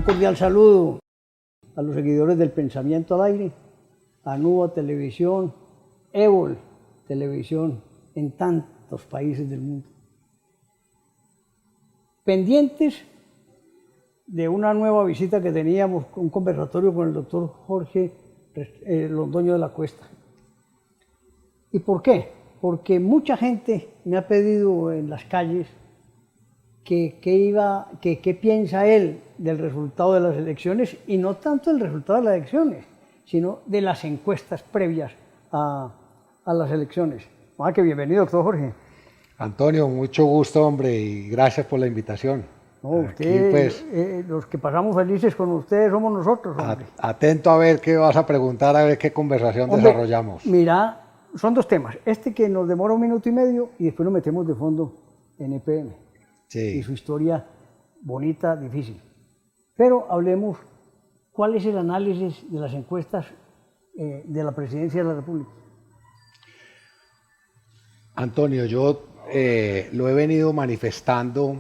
Un cordial saludo a los seguidores del Pensamiento al Aire, a Nuba Televisión, Évol Televisión, en tantos países del mundo. Pendientes de una nueva visita que teníamos, un conversatorio con el doctor Jorge Londoño de la Cuesta. ¿Y por qué? Porque mucha gente me ha pedido en las calles qué piensa él del resultado de las elecciones, y no tanto el resultado de las elecciones, sino de las encuestas previas a las elecciones. Que bienvenido, doctor Jorge. Antonio, mucho gusto, hombre, y gracias por la invitación. No, usted, aquí, pues, los que pasamos felices con ustedes somos nosotros, hombre. Atento a ver qué vas a preguntar, a ver qué conversación desarrollamos. Mira, son dos temas. Este que nos demora 1 minuto y medio y después nos metemos de fondo en EPM. Sí. Y su historia bonita, difícil. Pero hablemos, ¿cuál es el análisis de las encuestas de la Presidencia de la República? Antonio, yo lo he venido manifestando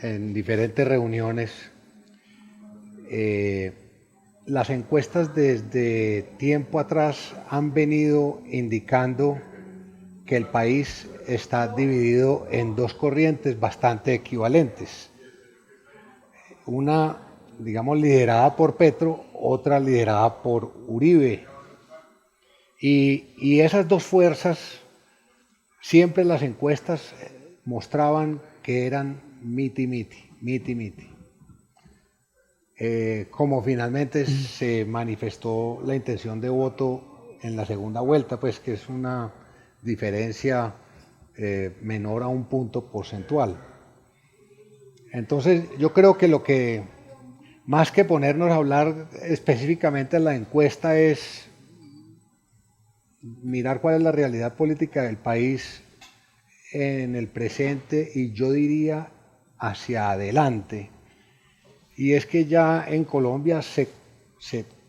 en diferentes reuniones. Las encuestas desde tiempo atrás han venido indicando que el país está dividido en dos corrientes bastante equivalentes. Una, digamos, liderada por Petro, otra liderada por Uribe. Y esas dos fuerzas, siempre las encuestas mostraban que eran miti-miti. Como finalmente se manifestó la intención de voto en la segunda vuelta, pues que es una diferencia menor a 1 punto porcentual. Entonces yo creo que lo que, más que ponernos a hablar específicamente de la encuesta, es mirar cuál es la realidad política del país en el presente, y yo diría hacia adelante. Y es que ya en Colombia se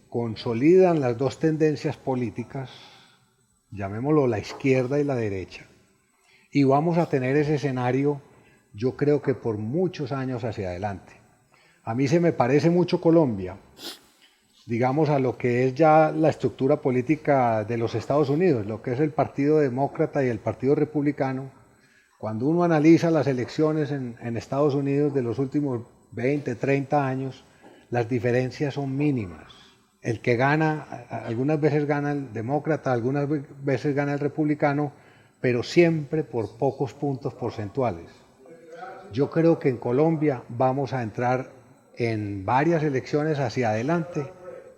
consolidan las dos tendencias políticas, llamémoslo la izquierda y la derecha, y vamos a tener ese escenario, yo creo que por muchos años hacia adelante. A mí se me parece mucho Colombia, digamos, a lo que es ya la estructura política de los Estados Unidos, lo que es el Partido Demócrata y el Partido Republicano. Cuando uno analiza las elecciones en Estados Unidos de los últimos 20, 30 años, las diferencias son mínimas. El que gana, algunas veces gana el demócrata, algunas veces gana el republicano, pero siempre por pocos puntos porcentuales. Yo creo que en Colombia vamos a entrar en varias elecciones hacia adelante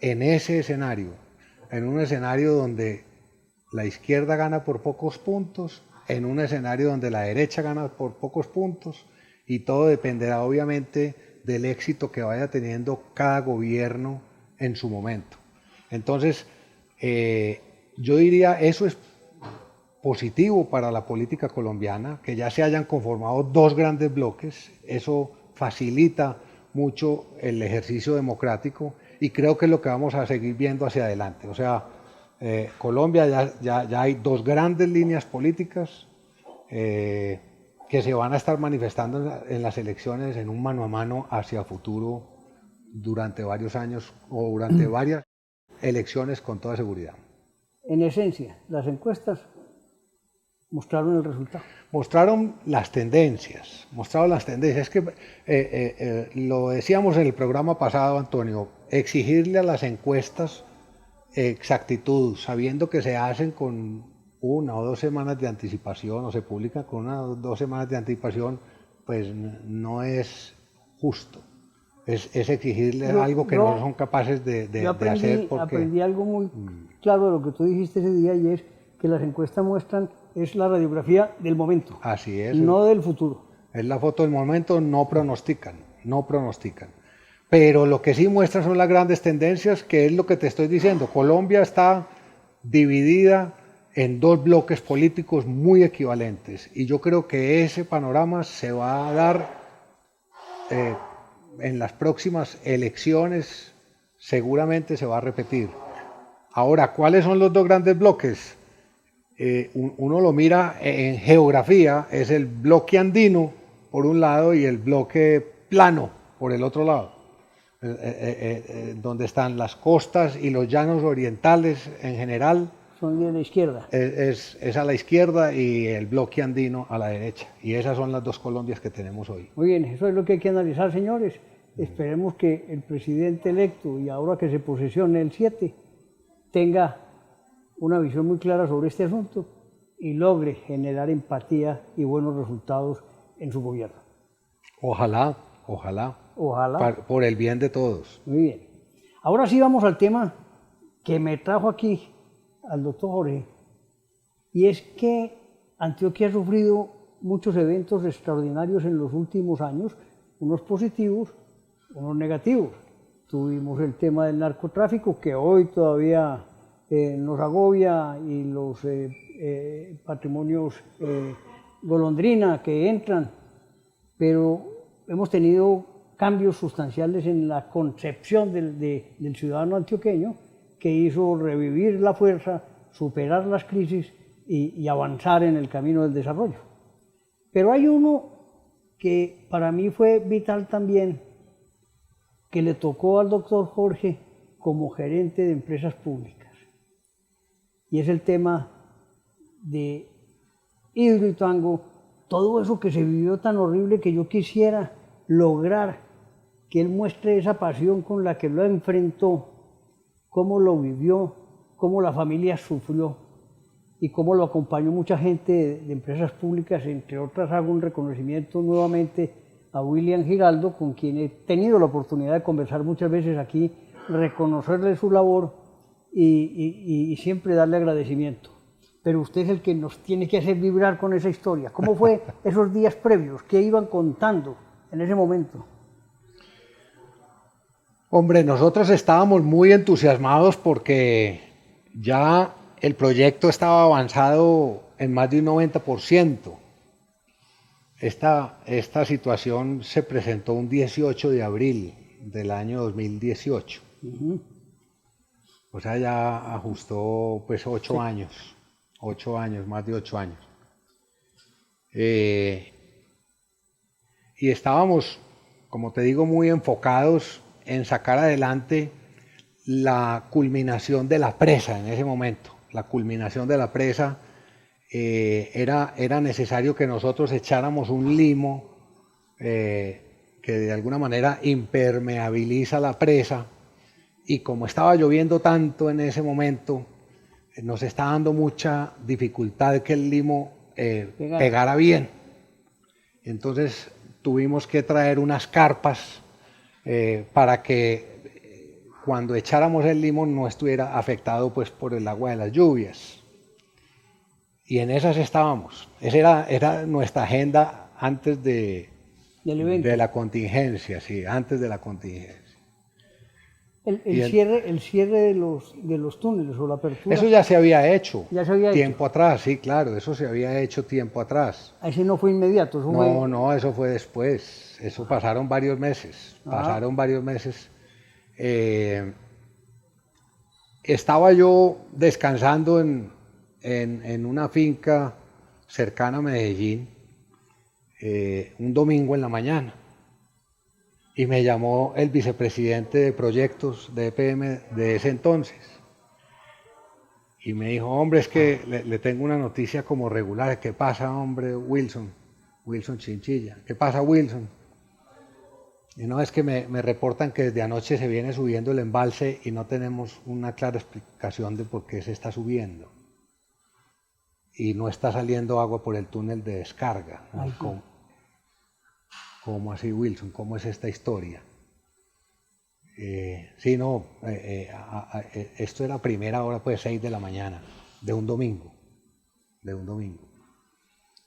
en ese escenario, en un escenario donde la izquierda gana por pocos puntos, en un escenario donde la derecha gana por pocos puntos, y todo dependerá obviamente del éxito que vaya teniendo cada gobierno en su momento. Entonces, yo diría, eso es positivo para la política colombiana, que ya se hayan conformado dos grandes bloques. Eso facilita mucho el ejercicio democrático, y creo que es lo que vamos a seguir viendo hacia adelante. O sea, Colombia ya hay dos grandes líneas políticas que se van a estar manifestando en las elecciones en un mano a mano hacia futuro durante varios años, o durante varias elecciones, con toda seguridad. En esencia, las encuestas mostraron el resultado. Mostraron las tendencias. Es que lo decíamos en el programa pasado, Antonio, exigirle a las encuestas exactitud, sabiendo que se hacen con 1 o 2 semanas de anticipación, o se publican con 1 o 2 semanas de anticipación, pues no es justo. Es exigirle algo que no son capaces de hacer. Aprendí algo muy claro de lo que tú dijiste ese día, y es que las encuestas muestran, es la radiografía del momento. Así es. No del futuro. Es la foto del momento, no pronostican. Pero lo que sí muestran son las grandes tendencias, que es lo que te estoy diciendo. Colombia está dividida en dos bloques políticos muy equivalentes, y yo creo que ese panorama se va a dar en las próximas elecciones, seguramente se va a repetir. Ahora, ¿cuáles son los dos grandes bloques? Uno lo mira en geografía, es el bloque andino por un lado y el bloque plano por el otro lado. donde están las costas y los llanos orientales en general. Son de la izquierda. Es a la izquierda y el bloque andino a la derecha. Y esas son las dos Colombias que tenemos hoy. Muy bien, eso es lo que hay que analizar, señores. Esperemos que el presidente electo, y ahora que se posesione el 7, tenga una visión muy clara sobre este asunto y logre generar empatía y buenos resultados en su gobierno. Ojalá. Por el bien de todos. Muy bien. Ahora sí vamos al tema que me trajo aquí al doctor Jorge, y es que Antioquia ha sufrido muchos eventos extraordinarios en los últimos años, unos positivos, unos negativos. Tuvimos el tema del narcotráfico, que hoy todavía nos agobia, y los patrimonios golondrina que entran, pero hemos tenido cambios sustanciales en la concepción del ciudadano antioqueño, que hizo revivir la fuerza, superar las crisis y avanzar en el camino del desarrollo. Pero hay uno que para mí fue vital también, que le tocó al doctor Jorge como gerente de empresas públicas, y es el tema de Hidroituango, todo eso que se vivió tan horrible, que yo quisiera lograr que él muestre esa pasión con la que lo enfrentó, cómo lo vivió, cómo la familia sufrió y cómo lo acompañó mucha gente de empresas públicas. Entre otras, hago un reconocimiento nuevamente a William Giraldo, con quien he tenido la oportunidad de conversar muchas veces aquí, reconocerle su labor y siempre darle agradecimiento. Pero usted es el que nos tiene que hacer vibrar con esa historia. ¿Cómo fue esos días previos? ¿Qué iban contando en ese momento? Hombre, nosotros estábamos muy entusiasmados porque ya el proyecto estaba avanzado en más de un 90%. Esta situación se presentó un 18 de abril del año 2018. O sea, ya ajustó pues 8 años, más de 8 años. Y estábamos, como te digo, muy enfocados en sacar adelante la culminación de la presa en ese momento. La culminación de la presa, era necesario que nosotros echáramos un limo que de alguna manera impermeabiliza la presa, y como estaba lloviendo tanto en ese momento, nos está dando mucha dificultad que el limo pegara bien. Entonces tuvimos que traer unas carpas para que cuando echáramos el limón no estuviera afectado pues por el agua de las lluvias. Y en esas estábamos. Esa era nuestra agenda antes de la contingencia, sí, antes de la contingencia. El cierre de los túneles o la apertura. Eso ya se había hecho. Ya se había tiempo atrás, sí, claro, eso se había hecho tiempo atrás. Ese no fue inmediato. No, eso fue después. Eso pasaron varios meses. Estaba yo descansando en una finca cercana a Medellín un domingo en la mañana, y me llamó el vicepresidente de proyectos de EPM de ese entonces y me dijo: hombre, es que le tengo una noticia como regular. ¿Qué pasa, hombre? Wilson Chinchilla. ¿Qué pasa, Wilson? Y no, es que me reportan que desde anoche se viene subiendo el embalse y no tenemos una clara explicación de por qué se está subiendo. Y no está saliendo agua por el túnel de descarga. ¿Cómo así, Wilson? ¿Cómo es esta historia? Esto era primera hora, pues 6 de la mañana, de un domingo.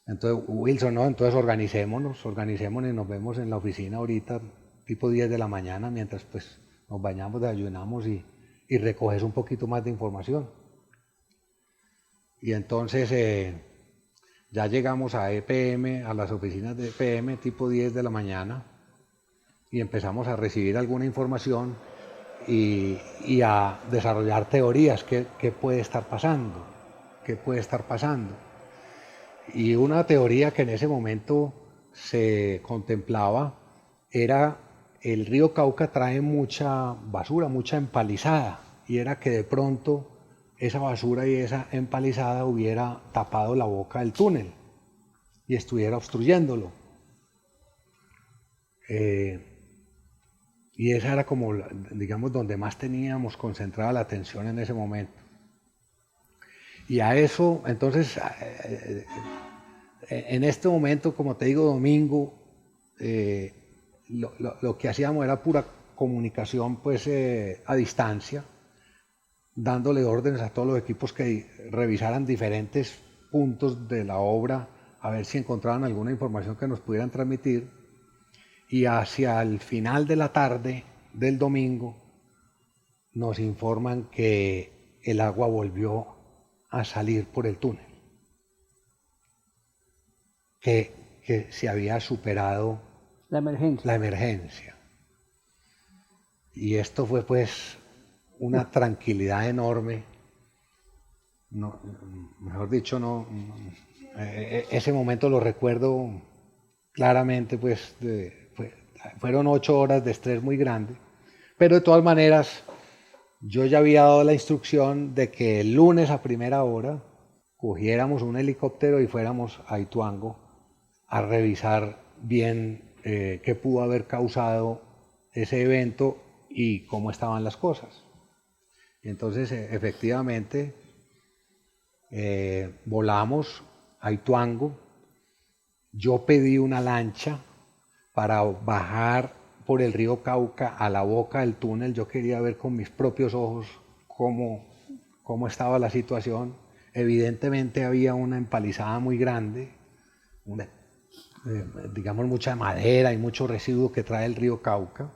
Entonces, Wilson, no, entonces organicémonos y nos vemos en la oficina ahorita, tipo 10 de la mañana, mientras pues nos bañamos, desayunamos y recoges un poquito más de información. Y entonces ya llegamos a EPM, a las oficinas de EPM, tipo 10 de la mañana, y empezamos a recibir alguna información y a desarrollar teorías. ¿Qué puede estar pasando? Y una teoría que en ese momento se contemplaba era el río Cauca trae mucha basura, mucha empalizada, y era que de pronto esa basura y esa empalizada hubiera tapado la boca del túnel y estuviera obstruyéndolo. Y esa era como, digamos, donde más teníamos concentrada la atención en ese momento. Y a eso, entonces, en este momento, como te digo, domingo, lo que hacíamos era pura comunicación pues, a distancia, dándole órdenes a todos los equipos que revisaran diferentes puntos de la obra, a ver si encontraban alguna información que nos pudieran transmitir. Y hacia el final de la tarde del domingo nos informan que el agua volvió a salir por el túnel, que se había superado la emergencia. Y esto fue pues una tranquilidad enorme. No, mejor dicho, ese momento lo recuerdo claramente, pues fueron 8 horas de estrés muy grande, pero de todas maneras yo ya había dado la instrucción de que el lunes a primera hora cogiéramos un helicóptero y fuéramos a Ituango a revisar bien qué pudo haber causado ese evento y cómo estaban las cosas. Entonces, efectivamente, volamos a Ituango. Yo pedí una lancha para bajar por el río Cauca a la boca del túnel. Yo quería ver con mis propios ojos cómo estaba la situación. Evidentemente había una empalizada muy grande, digamos mucha madera y mucho residuo que trae el río Cauca,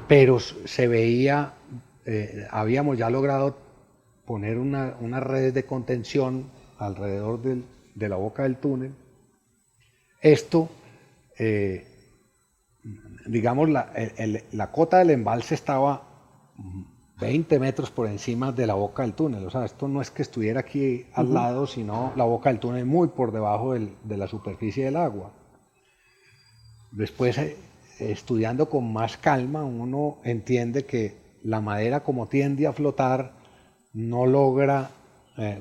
pero se veía, habíamos ya logrado poner unas redes de contención alrededor de la boca del túnel. Esto, digamos, la cota del embalse estaba 20 metros por encima de la boca del túnel. O sea, esto no es que estuviera aquí al lado, sino la boca del túnel muy por debajo de la superficie del agua. Después, estudiando con más calma, uno entiende que la madera, como tiende a flotar, no logra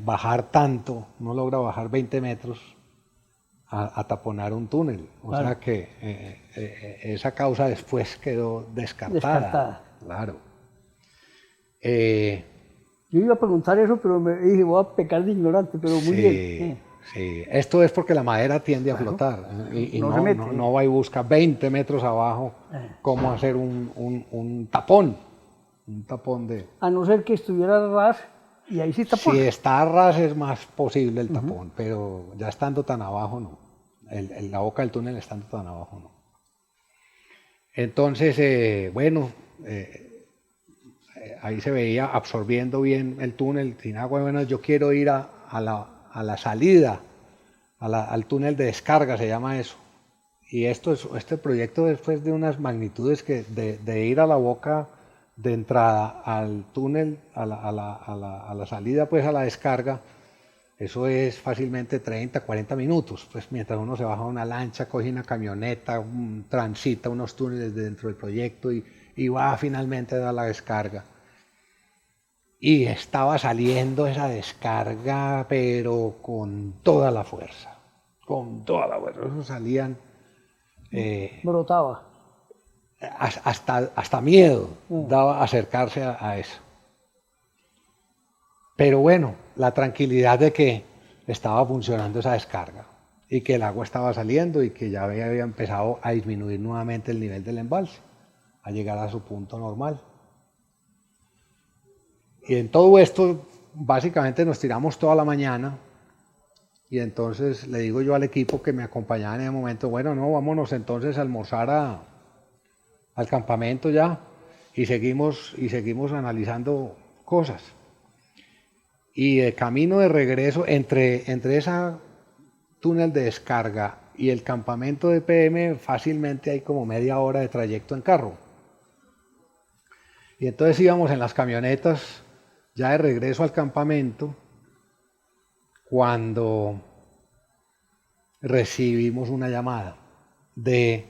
bajar tanto, no logra bajar 20 metros a taponar un túnel. O sea que esa causa después quedó descartada. Claro. Yo iba a preguntar eso, pero me dije, voy a pecar de ignorante, pero muy bien. Sí, esto es porque la madera tiende a flotar y no va y busca 20 metros abajo cómo hacer un tapón. Un tapón de... A no ser que estuviera ras y ahí sí tapón. Si está ras es más posible el tapón, pero ya estando tan abajo no. La boca del túnel estando tan abajo no. Entonces, bueno, ahí se veía absorbiendo bien el túnel sin agua. Bueno, yo quiero ir a la salida, al túnel de descarga, se llama eso. Y este proyecto después de unas magnitudes que de ir a la boca de entrada al túnel, a la salida, pues a la descarga, eso es fácilmente 30, 40 minutos. Pues mientras uno se baja a una lancha, coge una camioneta, transita unos túneles dentro del proyecto y va finalmente a dar la descarga. Y estaba saliendo esa descarga, pero con toda la fuerza. Con toda la fuerza. Eso salían... brotaba. Hasta miedo daba acercarse a eso. Pero bueno, la tranquilidad de que estaba funcionando esa descarga y que el agua estaba saliendo y que ya había empezado a disminuir nuevamente el nivel del embalse, a llegar a su punto normal. Y en todo esto, básicamente nos tiramos toda la mañana y entonces le digo yo al equipo que me acompañaba en ese momento, bueno, no, vámonos entonces a almorzar al campamento ya y seguimos analizando cosas. Y de camino de regreso, entre ese túnel de descarga y el campamento de PM, fácilmente hay como media hora de trayecto en carro. Y entonces íbamos en las camionetas ya de regreso al campamento cuando recibimos una llamada de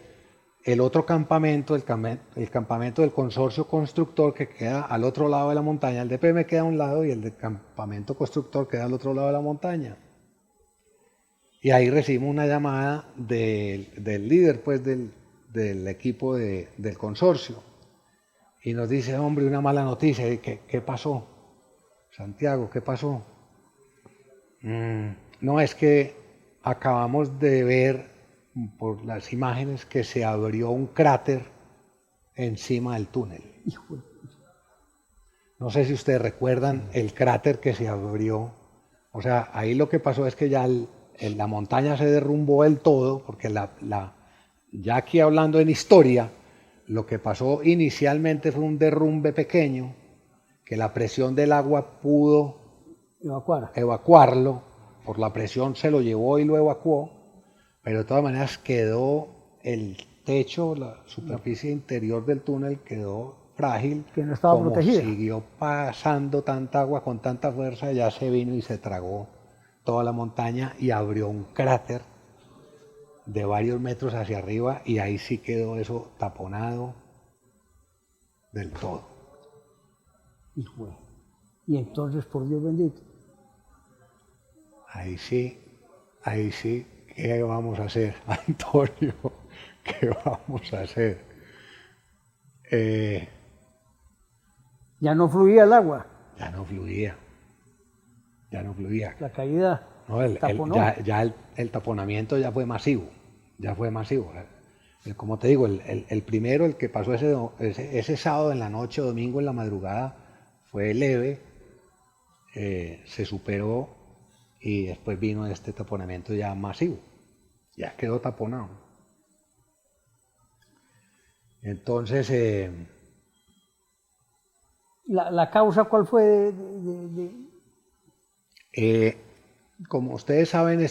el otro campamento, el campamento del consorcio constructor que queda al otro lado de la montaña. El de EPM queda a un lado y el del campamento constructor queda al otro lado de la montaña. Y ahí recibimos una llamada del líder pues, del equipo del consorcio. Y nos dice, hombre, una mala noticia. ¿Qué pasó? Santiago, ¿qué pasó? No, es que acabamos de ver por las imágenes que se abrió un cráter encima del túnel. No sé si ustedes recuerdan el cráter que se abrió. O sea, ahí lo que pasó es que ya la montaña se derrumbó del todo, porque ya aquí hablando en historia, lo que pasó inicialmente fue un derrumbe pequeño, que la presión del agua pudo evacuarlo, por la presión se lo llevó y lo evacuó, pero de todas maneras quedó el techo, la superficie interior del túnel quedó frágil, que no estaba protegida. Siguió pasando tanta agua con tanta fuerza, ya se vino y se tragó toda la montaña y abrió un cráter de varios metros hacia arriba y ahí sí quedó eso taponado del todo. Y entonces, por Dios bendito. Ahí sí, ¿qué vamos a hacer, Antonio? ¿Qué vamos a hacer? Ya no fluía el agua. Ya no fluía. La caída no, el taponamiento ya fue masivo. Como te digo, el primero, el que pasó ese sábado en la noche, domingo en la madrugada, fue leve, se superó y después vino este taponamiento ya masivo. Ya quedó taponado. Entonces... ¿La causa cuál fue como ustedes saben,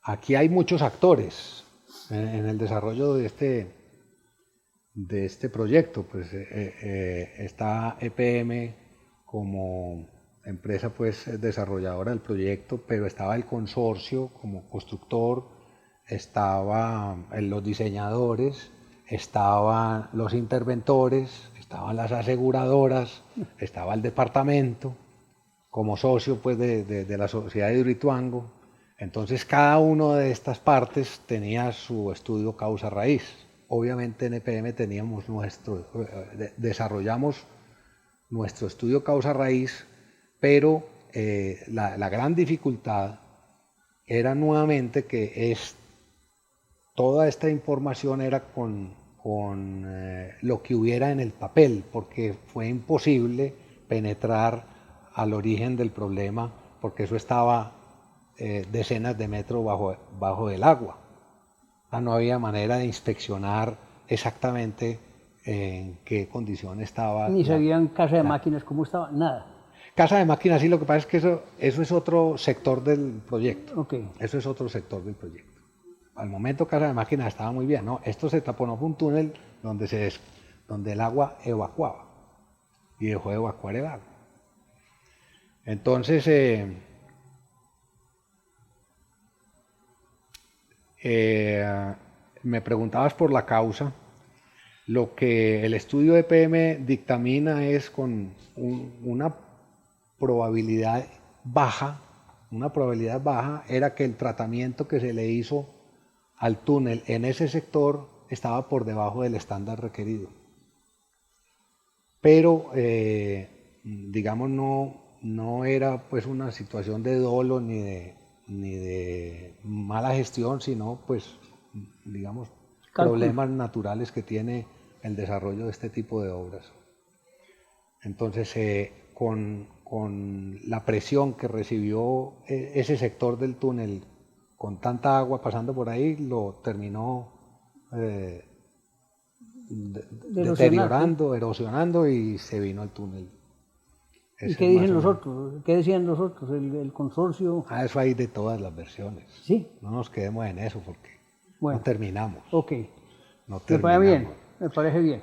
aquí hay muchos actores en el desarrollo de este proyecto. Pues está EPM como empresa pues desarrolladora del proyecto, pero estaba el consorcio como constructor, estaban los diseñadores, estaban los interventores, estaban las aseguradoras, estaba el departamento como socio pues, de la sociedad de Hidroituango. Entonces cada una de estas partes tenía su estudio causa raíz. Obviamente en EPM desarrollamos nuestro estudio causa raíz, pero la gran dificultad era nuevamente que toda esta información era con lo que hubiera en el papel, porque fue imposible penetrar al origen del problema, porque eso estaba decenas de metros bajo del agua. No había manera de inspeccionar exactamente en qué condición estaba. Ni sabían casa de máquinas cómo estaba, nada. Casa de máquinas, sí, lo que pasa es que eso es otro sector del proyecto. Okay. Eso es otro sector del proyecto. Al momento casa de máquinas estaba muy bien, ¿no? Esto se taponó por un túnel donde el agua evacuaba y dejó de evacuar el agua. Entonces, me preguntabas por la causa. Lo que el estudio de EPM dictamina es con una probabilidad baja era que el tratamiento que se le hizo al túnel en ese sector estaba por debajo del estándar requerido. Pero, digamos, no era pues una situación de dolo ni de mala gestión, sino pues, digamos, problemas naturales que tiene el desarrollo de este tipo de obras. Entonces, con la presión que recibió ese sector del túnel, con tanta agua pasando por ahí, lo terminó deteriorando, erosionando y se vino al túnel. ¿Y qué dicen los otros? ¿Qué decían los otros? ¿El consorcio? Eso hay de todas las versiones. Sí. No nos quedemos en eso porque no terminamos. Ok. No terminamos. Me parece bien.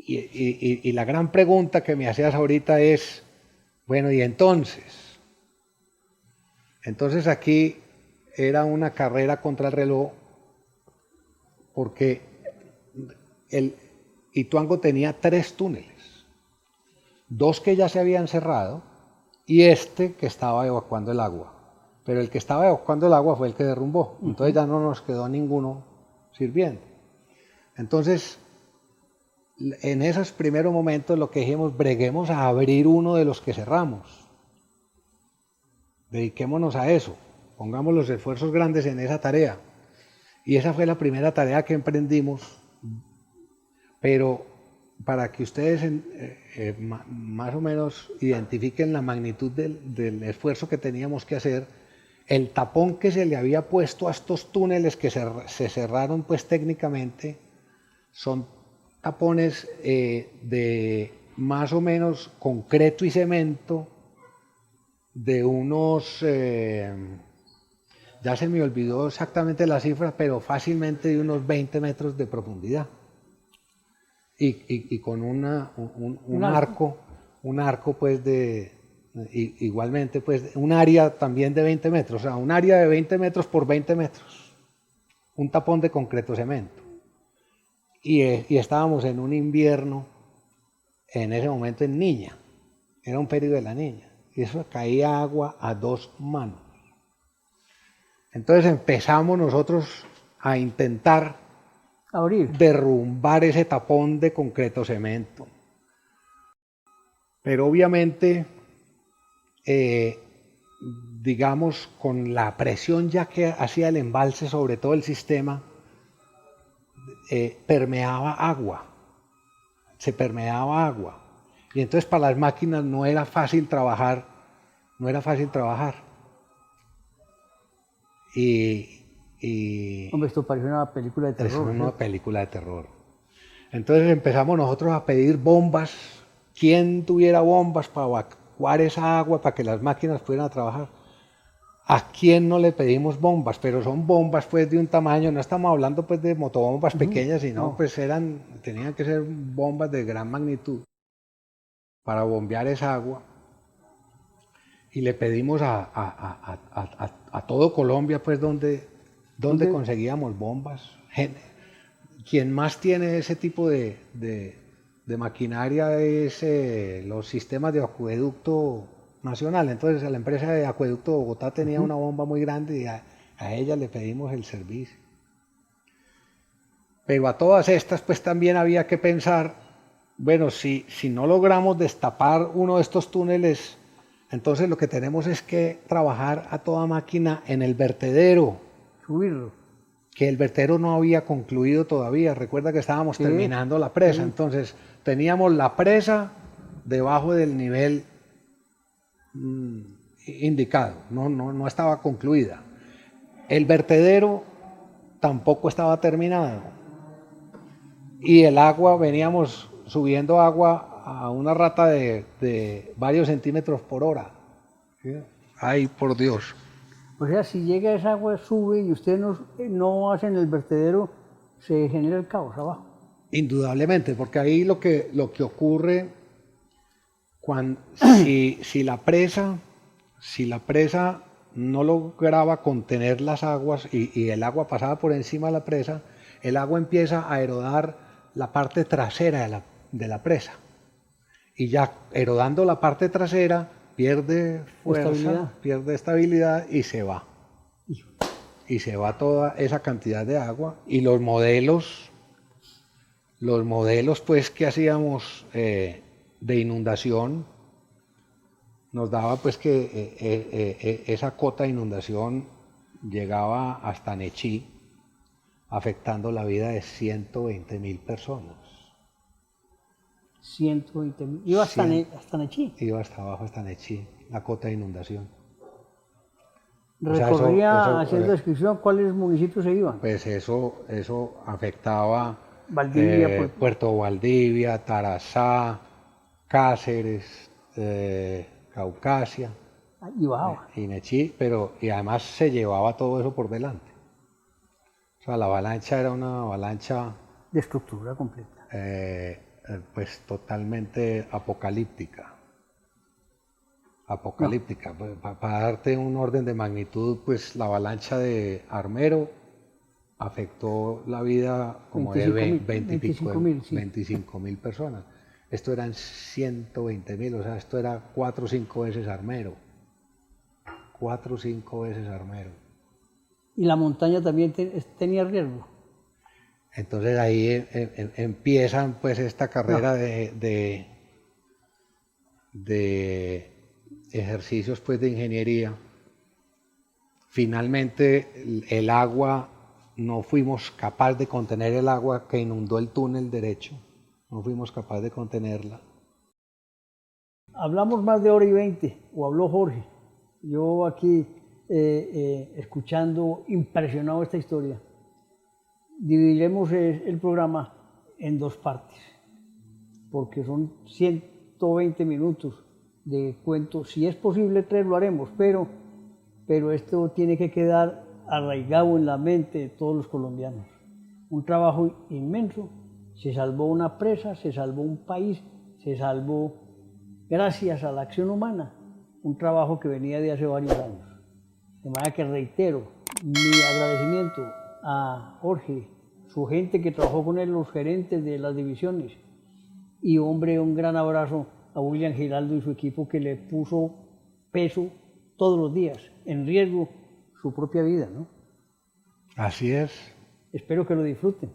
Y la gran pregunta que me hacías ahorita es, Bueno, y entonces aquí era una carrera contra el reloj porque el Ituango tenía 3 túneles, 2 que ya se habían cerrado y este que estaba evacuando el agua. Pero el que estaba evacuando el agua fue el que derrumbó, entonces ya no nos quedó ninguno sirviendo. Entonces, en esos primeros momentos lo que dijimos, breguemos a abrir uno de los que cerramos. Dediquémonos a eso, pongamos los esfuerzos grandes en esa tarea. Y esa fue la primera tarea que emprendimos, pero para que ustedes más o menos identifiquen la magnitud del esfuerzo que teníamos que hacer, el tapón que se le había puesto a estos túneles que se cerraron pues técnicamente, son tapones de más o menos concreto y cemento de unos, ya se me olvidó exactamente la cifra, pero fácilmente de unos 20 metros de profundidad. Y con un arco pues igualmente pues un área también de 20 metros, o sea, un área de 20 metros por 20 metros, un tapón de concreto cemento. Y estábamos en un invierno, en ese momento en Niña, era un periodo de la Niña, y eso caía agua a 2 manos. Entonces empezamos nosotros a intentar derrumbar ese tapón de concreto cemento. Pero obviamente, digamos, con la presión ya que hacía el embalse sobre todo el sistema, permeaba agua, se permeaba agua. Y entonces para las máquinas no era fácil trabajar, Hombre, esto parece una película de terror. Es una película de terror. Entonces empezamos nosotros a pedir bombas. ¿Quién tuviera bombas para evacuar esa agua para que las máquinas pudieran trabajar? ¿A quién no le pedimos bombas? Pero son bombas pues de un tamaño, no estamos hablando pues de motobombas pequeñas, sino pues tenían que ser bombas de gran magnitud para bombear esa agua. Y le pedimos a todo Colombia pues donde conseguíamos bombas. Quien más tiene ese tipo de maquinaria es los sistemas de acueducto nacional. Entonces la empresa de Acueducto de Bogotá tenía una bomba muy grande y a ella le pedimos el servicio. Pero a todas estas pues también había que pensar, bueno, si no logramos destapar uno de estos túneles, entonces lo que tenemos es que trabajar a toda máquina en el vertedero. Subirlo. Que el vertedero no había concluido todavía. Recuerda que estábamos terminando la presa. Entonces teníamos la presa debajo del nivel indicado. No estaba concluida. El vertedero tampoco estaba terminado. Y el agua, veníamos subiendo agua a una rata de varios centímetros por hora. ¿Sí? Ay, por Dios. O sea, si llega esa agua, sube y ustedes no hacen el vertedero, se genera el caos abajo. Indudablemente, porque ahí lo que ocurre, si la presa no lograba contener las aguas y el agua pasaba por encima de la presa, el agua empieza a erodar la parte trasera de la presa. Y ya erodando la parte trasera, pierde fuerza, pierde estabilidad y se va. Y se va toda esa cantidad de agua. Y los modelos pues que hacíamos de inundación, nos daba pues que esa cota de inundación llegaba hasta Nechí, afectando la vida de 120.000 personas. 120.000. ¿Iba hasta Nechí? Iba hasta abajo, hasta Nechí, la cota de inundación. Recorría haciendo descripción cuáles municipios se iban. Pues eso afectaba Valdivia, Puerto Valdivia, Tarazá, Cáceres, Caucasia. Y bajaba. Y Nechí, y además se llevaba todo eso por delante. O sea, la avalancha era una avalancha de estructura completa. Pues totalmente apocalíptica. apocalíptica. No. Para darte un orden de magnitud, pues la avalancha de Armero afectó la vida como de 25.000 personas. Esto eran 120.000, o sea, esto era 4 o 5 veces Armero. 4 o 5 veces Armero. ¿Y la montaña también tenía riesgo? Entonces ahí empiezan pues esta carrera de ejercicios pues de ingeniería. Finalmente el agua, no fuimos capaces de contener el agua que inundó el túnel derecho, no fuimos capaces de contenerla. Hablamos más de hora y 20, o habló Jorge. Yo aquí escuchando, impresionado esta historia. Dividiremos el programa en 2 partes, porque son 120 minutos de cuento. Si es posible 3 lo haremos, pero esto tiene que quedar arraigado en la mente de todos los colombianos. Un trabajo inmenso, se salvó una presa, se salvó un país, se salvó gracias a la acción humana, un trabajo que venía de hace varios años. De manera que reitero mi agradecimiento a Jorge, su gente que trabajó con él, los gerentes de las divisiones, y hombre, un gran abrazo a William Giraldo y su equipo que le puso peso todos los días, en riesgo su propia vida, ¿no? Así es. Espero que lo disfruten.